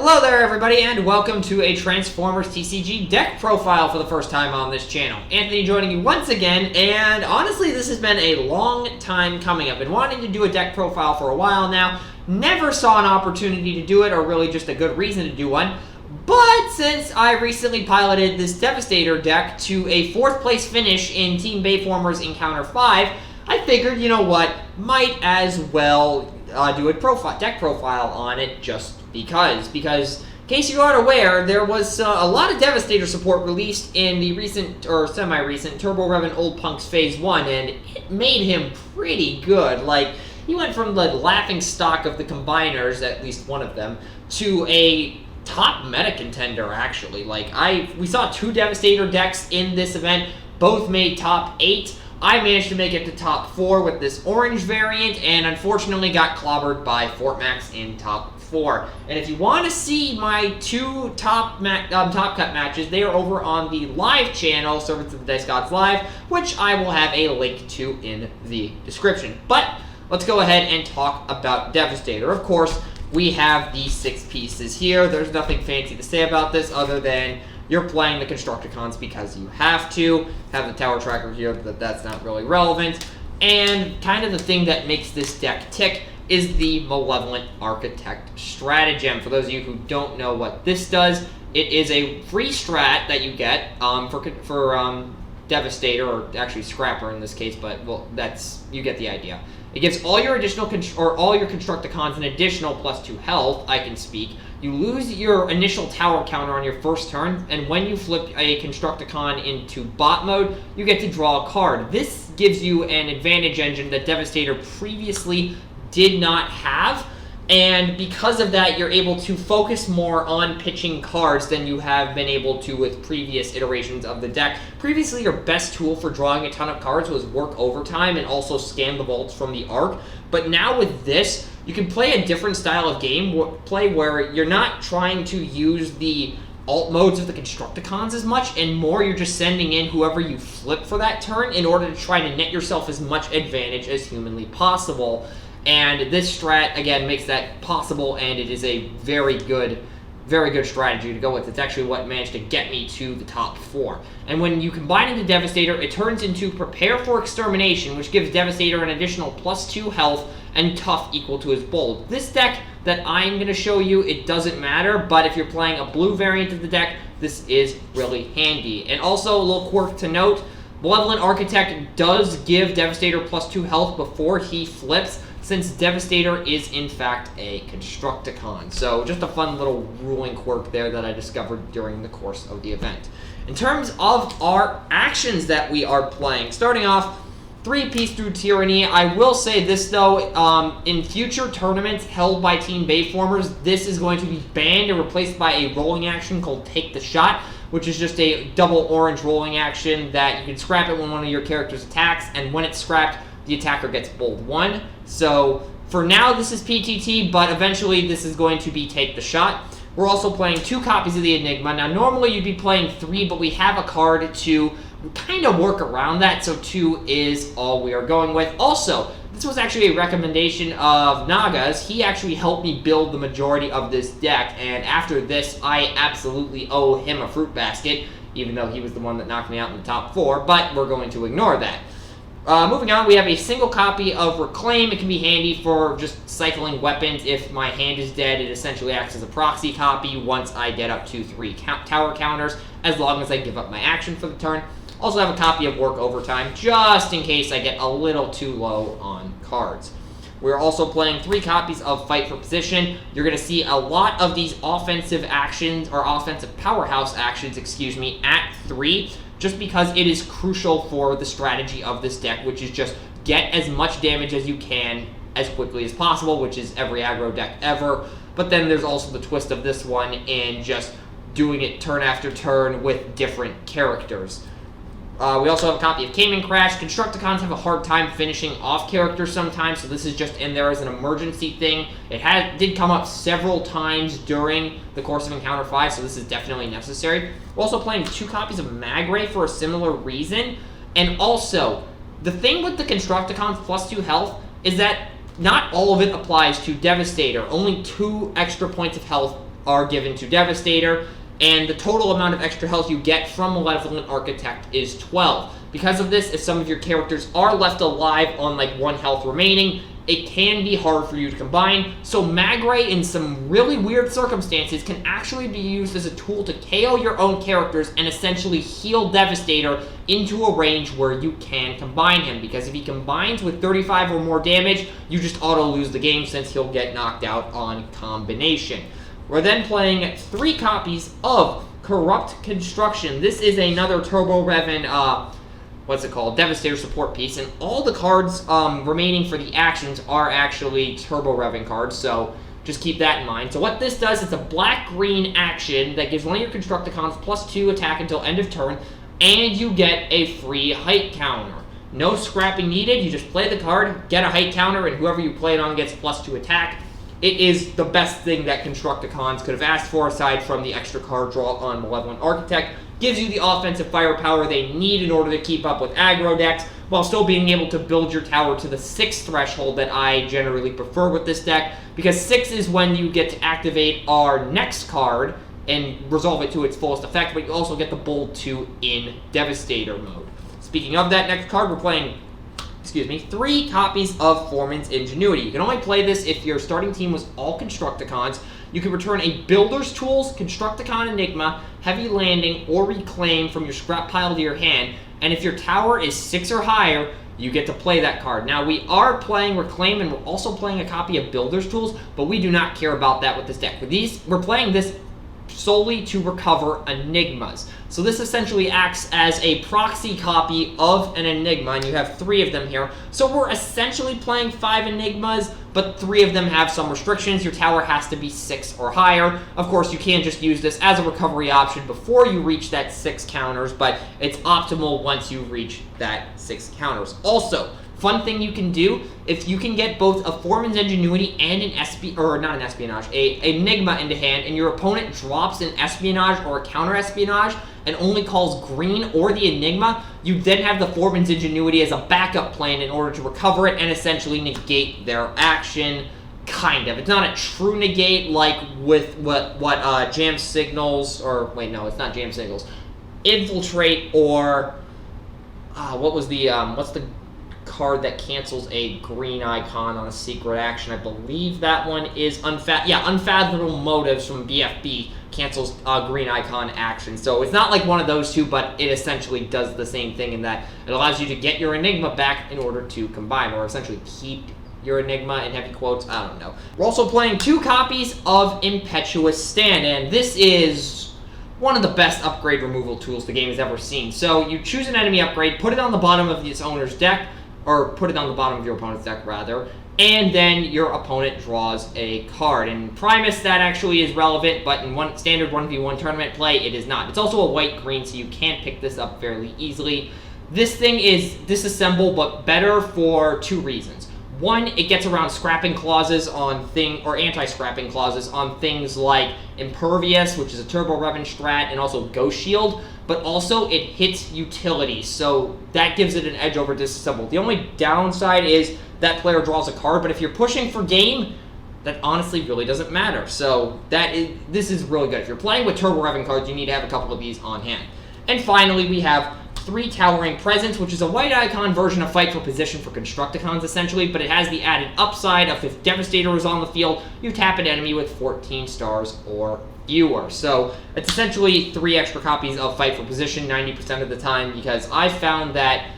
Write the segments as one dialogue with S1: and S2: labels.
S1: Hello there everybody and welcome to a Transformers TCG deck profile for the first time on this channel. Anthony joining you once again, and honestly this has been a long time coming. I've been wanting to do a deck profile for a while now, never saw an opportunity to do it or really just a good reason to do one. But since I recently piloted this Devastator deck to a 4th place finish in Team Bayformers Encounter 5, I figured, you know what, might as well do a deck profile on it just because, in case you aren't aware, there was a lot of Devastator support released in the recent, or semi-recent, Turbo Revan Old Punks Phase 1, and it made him pretty good. Like, he went from the laughing stock of the combiners, at least one of them, to a top meta contender, actually. Like, we saw 2 Devastator decks in this event, both made top 8. I managed to make it to top 4 with this orange variant, and unfortunately got clobbered by Fort Max in top 4. And if you want to see my 2 top cut matches, they are over on the live channel, Servants of the Dice Gods Live, which I will have a link to in the description. But let's go ahead and talk about Devastator. Of course, we have these 6 pieces here. There's nothing fancy to say about this other than you're playing the Constructicons because you have to. Have the Tower Tracker here, but that's not really relevant. And kind of the thing that makes this deck tick is the Malevolent Architect Stratagem. For those of you who don't know what this does, it is a free strat that you get for Devastator, or actually Scrapper in this case, but well, you get the idea. It gives all your all your Constructicons an additional +2 health, I can speak. You lose your initial tower counter on your first turn, and when you flip a Constructicon into bot mode, you get to draw a card. This gives you an advantage engine that Devastator previously did not have, and because of that, you're able to focus more on pitching cards than you have been able to with previous iterations of the deck. Previously, your best tool for drawing a ton of cards was Work Overtime and also Scan the Vaults from the Arc, but now with this, you can play a different style of gameplay where you're not trying to use the alt modes of the Constructicons as much, and more you're just sending in whoever you flip for that turn in order to try to net yourself as much advantage as humanly possible. And this strat, again, makes that possible, and it is a very good strategy to go with. It's actually what managed to get me to the top 4. And when you combine into Devastator, it turns into Prepare for Extermination, which gives Devastator an additional +2 health and tough equal to his bold. This deck that I'm going to show you, it doesn't matter, but if you're playing a blue variant of the deck, this is really handy. And also, a little quirk to note, Malevolent Architect does give Devastator +2 health before he flips, since Devastator is in fact a Constructicon. So just a fun little ruling quirk there that I discovered during the course of the event. In terms of our actions that we are playing, starting off, 3-piece through Tyranny. I will say this though, in future tournaments held by Team Bayformers, this is going to be banned and replaced by a rolling action called Take the Shot, which is just a double orange rolling action that you can scrap it when one of your characters attacks, and when it's scrapped, the attacker gets bold 1. So for now this is PTT, but eventually this is going to be Take the Shot. We're also playing 2 copies of the Enigma. Now normally you'd be playing 3, but we have a card to kind of work around that, so 2 is all we are going with. Also, this was actually a recommendation of Naga's. He actually helped me build the majority of this deck, and after this I absolutely owe him a fruit basket, even though he was the one that knocked me out in the top 4, but we're going to ignore that. Moving on, we have a single copy of Reclaim. It can be handy for just cycling weapons. If my hand is dead, it essentially acts as a proxy copy once I get up to 3 tower counters, as long as I give up my action for the turn. Also have a copy of Work Overtime, just in case I get a little too low on cards. We're also playing 3 copies of Fight for Position. You're going to see a lot of these offensive actions, or offensive powerhouse actions, excuse me, at 3. Just because it is crucial for the strategy of this deck, which is just get as much damage as you can as quickly as possible, which is every aggro deck ever. But then there's also the twist of this one in just doing it turn after turn with different characters. We also have a copy of Cayman Crash. Constructicons have a hard time finishing off characters sometimes, so this is just in there as an emergency thing. It did come up several times during the course of Encounter 5, so this is definitely necessary. We're also playing 2 copies of Magray for a similar reason. And also, the thing with the Constructicons +2 health is that not all of it applies to Devastator. Only 2 extra points of health are given to Devastator, and the total amount of extra health you get from Malevolent Architect is 12. Because of this, if some of your characters are left alive on like 1 health remaining, it can be hard for you to combine. So Magray, in some really weird circumstances, can actually be used as a tool to KO your own characters and essentially heal Devastator into a range where you can combine him. Because if he combines with 35 or more damage, you just auto-lose the game since he'll get knocked out on combination. We're then playing 3 copies of Corrupt Construction. This is another Turbo Revan, Devastator support piece, and all the cards remaining for the actions are actually Turbo Revan cards, so just keep that in mind. So what this does, it's a black-green action that gives one of your Constructicons +2 attack until end of turn, and you get a free height counter. No scrapping needed, you just play the card, get a height counter, and whoever you play it on gets +2 attack. It is the best thing that Constructicons could have asked for, aside from the extra card draw on Malevolent Architect. Gives you the offensive firepower they need in order to keep up with aggro decks, while still being able to build your tower to the 6 threshold that I generally prefer with this deck, because 6 is when you get to activate our next card and resolve it to its fullest effect, but you also get the Bold 2 in Devastator mode. Speaking of that next card, we're playing 3 copies of Foreman's Ingenuity. You can only play this if your starting team was all Constructicons. You can return a Builder's Tools, Constructicon Enigma, Heavy Landing, or Reclaim from your scrap pile to your hand, and if your tower is 6 or higher, you get to play that card. Now, we are playing Reclaim, and we're also playing a copy of Builder's Tools, but we do not care about that with this deck. We're playing this solely to recover Enigmas. So this essentially acts as a proxy copy of an Enigma, and you have 3 of them here. So we're essentially playing 5 Enigmas, but 3 of them have some restrictions. Your tower has to be 6 or higher. Of course, you can just use this as a recovery option before you reach that 6 counters, but it's optimal once you reach that 6 counters. Also, fun thing you can do, if you can get both a Foreman's Ingenuity and an Enigma into hand, and your opponent drops an Espionage or a Counter Espionage and only calls green or the Enigma, you then have the Foreman's Ingenuity as a backup plan in order to recover it and essentially negate their action, kind of. It's not a true negate like with what Jam Signals, or wait, no, it's not Jam Signals, Infiltrate, or what's the card that cancels a green icon on a secret action? I believe that one is Unfathomable Motives from BFB cancels green icon action. So it's not like one of those two, but it essentially does the same thing in that it allows you to get your Enigma back in order to combine, or essentially keep your Enigma in heavy quotes, I don't know. We're also playing 2 copies of Impetuous Stand, and this is one of the best upgrade removal tools the game has ever seen. So you choose an enemy upgrade, put it on the bottom of its owner's deck, or put it on the bottom of your opponent's deck, rather, and then your opponent draws a card. In Primus, that actually is relevant, but in standard 1v1 tournament play, it is not. It's also a white-green, so you can pick this up fairly easily. This thing is disassemble, but better for 2 reasons. One, it gets around scrapping clauses on or anti-scrapping clauses on things like Impervious, which is a Turbo Revan strat, and also Ghost Shield, but also it hits utilities, so that gives it an edge over disassemble. The only downside is that player draws a card, but if you're pushing for game, that honestly really doesn't matter. So this is really good. If you're playing with Turbo Revan cards, you need to have a couple of these on hand. And finally, we have 3 Towering Presence, which is a white icon version of Fight for Position for Constructicons, essentially, but it has the added upside of if Devastator is on the field, you tap an enemy with 14 stars or fewer. So it's essentially 3 extra copies of Fight for Position 90% of the time, because I found that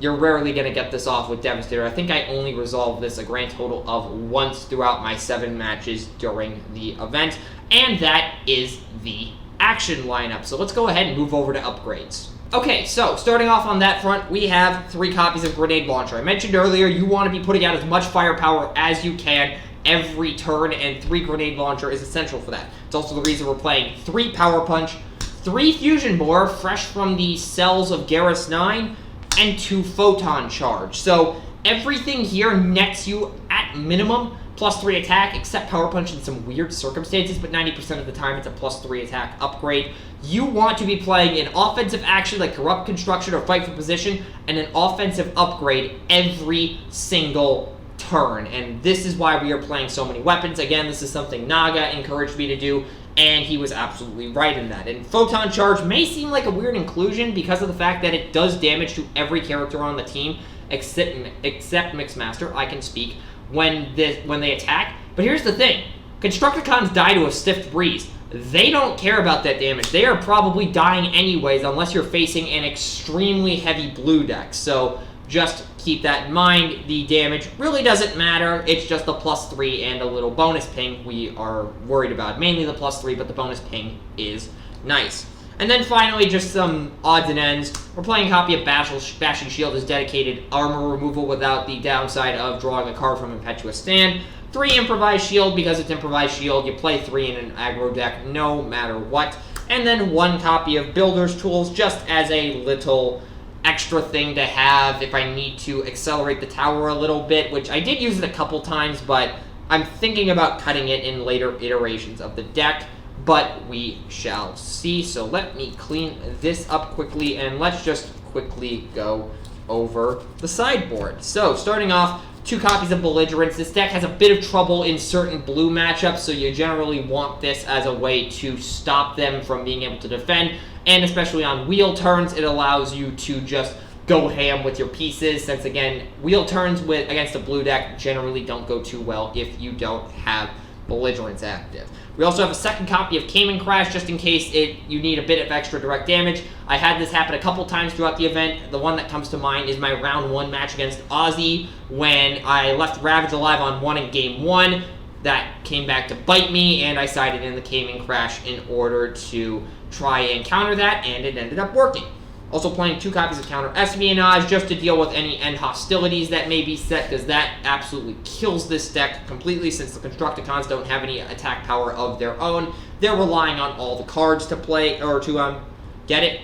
S1: you're rarely going to get this off with Devastator. I think I only resolved this a grand total of once throughout my 7 matches during the event, and that is the action lineup. So let's go ahead and move over to upgrades. Okay, so starting off on that front, we have 3 copies of Grenade Launcher. I mentioned earlier you want to be putting out as much firepower as you can every turn, and 3 Grenade Launcher is essential for that. It's also the reason we're playing 3 Power Punch, 3 Fusion Bore, fresh from the cells of Garrus 9, and 2 Photon Charge. So everything here nets you at minimum +3 attack, except Power Punch in some weird circumstances, but 90% of the time it's a +3 attack upgrade. You want to be playing an offensive action like Corrupt Construction or Fight for Position, and an offensive upgrade every single turn, and this is why we are playing so many weapons. Again, this is something Naga encouraged me to do, and he was absolutely right in that. And Photon Charge may seem like a weird inclusion because of the fact that it does damage to every character on the team except Mixmaster. I can speak when they attack. But here's the thing. Constructicons die to a stiff breeze. They don't care about that damage. They are probably dying anyways unless you're facing an extremely heavy blue deck. So just keep that in mind. The damage really doesn't matter. It's just the +3 and a little bonus ping we are worried about. Mainly the +3, but the bonus ping is nice. And then finally, just some odds and ends. We're playing a copy of Bashing Shield as dedicated armor removal without the downside of drawing a card from Impetuous Stand. 3 Improvised Shield, because it's Improvised Shield, you play 3 in an aggro deck no matter what. And then 1 copy of Builder's Tools, just as a little extra thing to have if I need to accelerate the tower a little bit, which I did use it a couple times, but I'm thinking about cutting it in later iterations of the deck, but we shall see. So let me clean this up quickly, and let's just quickly go over the sideboard. So starting off, 2 copies of Belligerence. This deck has a bit of trouble in certain blue matchups, so you generally want this as a way to stop them from being able to defend. And especially on wheel turns, it allows you to just go ham with your pieces, since again, wheel turns against a blue deck generally don't go too well if you don't have Belligerence active. We also have a second copy of Cayman Crash, just in case you need a bit of extra direct damage. I had this happen a couple times throughout the event. The one that comes to mind is my round 1 match against Ozzy, when I left Ravage alive on 1 in game 1. That came back to bite me, and I sided in the Cayman Crash in order to try and counter that, and it ended up working. Also playing 2 copies of Counter Espionage, just to deal with any end hostilities that may be set, because that absolutely kills this deck completely, since the Constructicons don't have any attack power of their own. They're relying on all the cards to play, or to get it.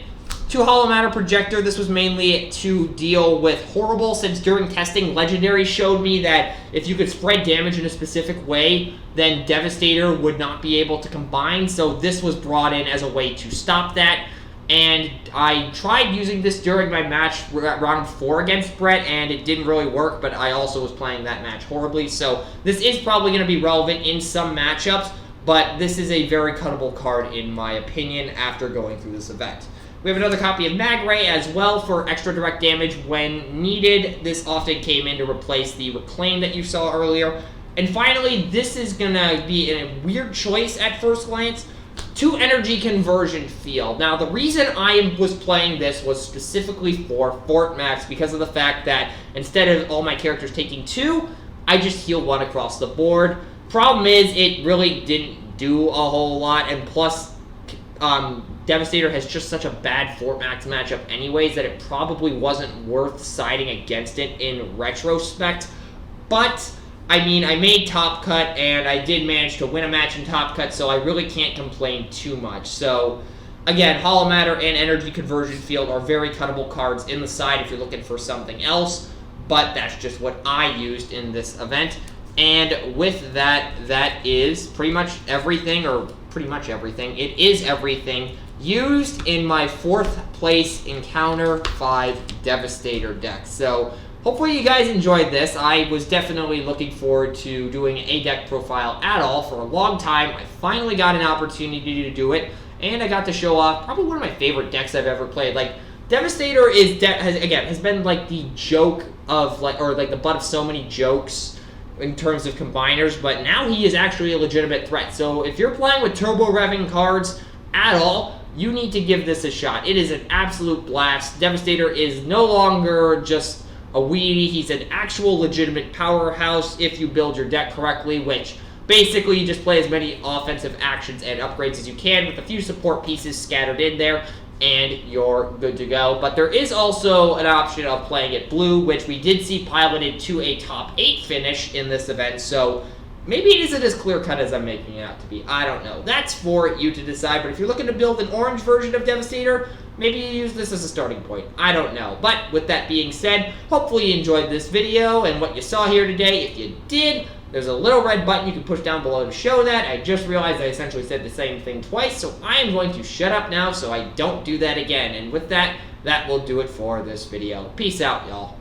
S1: 2 Hollow Matter Projector. This was mainly to deal with Horrible, since during testing, Legendary showed me that if you could spread damage in a specific way, then Devastator would not be able to combine, so this was brought in as a way to stop that. And I tried using this during my match round 4 against Brett, and it didn't really work, but I also was playing that match horribly, so this is probably going to be relevant in some matchups, but this is a very cuttable card in my opinion after going through this event. We have another copy of Magray as well for extra direct damage when needed. This often came in to replace the Reclaim that you saw earlier. And finally, this is going to be a weird choice at first glance. 2 Energy Conversion Field. Now, the reason I was playing this was specifically for Fort Max, because of the fact that instead of all my characters taking 2, I just heal 1 across the board. Problem is, it really didn't do a whole lot, and plus, Devastator has just such a bad Fort Max matchup anyways that it probably wasn't worth siding against it in retrospect. But I mean, I made Top Cut, and I did manage to win a match in Top Cut, so I really can't complain too much. So, again, Hollow Matter and Energy Conversion Field are very cuttable cards in the side if you're looking for something else, but that's just what I used in this event. And with that, that is pretty much everything, or pretty much everything. It is everything used in my 4th place Encounter 5 Devastator deck. So, hopefully you guys enjoyed this. I was definitely looking forward to doing a deck profile at all for a long time. I finally got an opportunity to do it, and I got to show off probably one of my favorite decks I've ever played. Like, Devastator has been like the joke of, or the butt of so many jokes in terms of combiners, but now he is actually a legitimate threat. So if you're playing with turbo revving cards at all, you need to give this a shot. It is an absolute blast. Devastator is no longer just a weenie. He's an actual legitimate powerhouse if you build your deck correctly, which basically you just play as many offensive actions and upgrades as you can with a few support pieces scattered in there, and you're good to go. But there is also an option of playing it blue, which we did see piloted to a top 8 finish in this event, so maybe it isn't as clear-cut as I'm making it out to be. I don't know. That's for you to decide, but if you're looking to build an orange version of Devastator, maybe you use this as a starting point. I don't know. But with that being said, hopefully you enjoyed this video and what you saw here today. If you did, there's a little red button you can push down below to show that. I just realized I essentially said the same thing twice, so I am going to shut up now so I don't do that again. And with that, that will do it for this video. Peace out, y'all.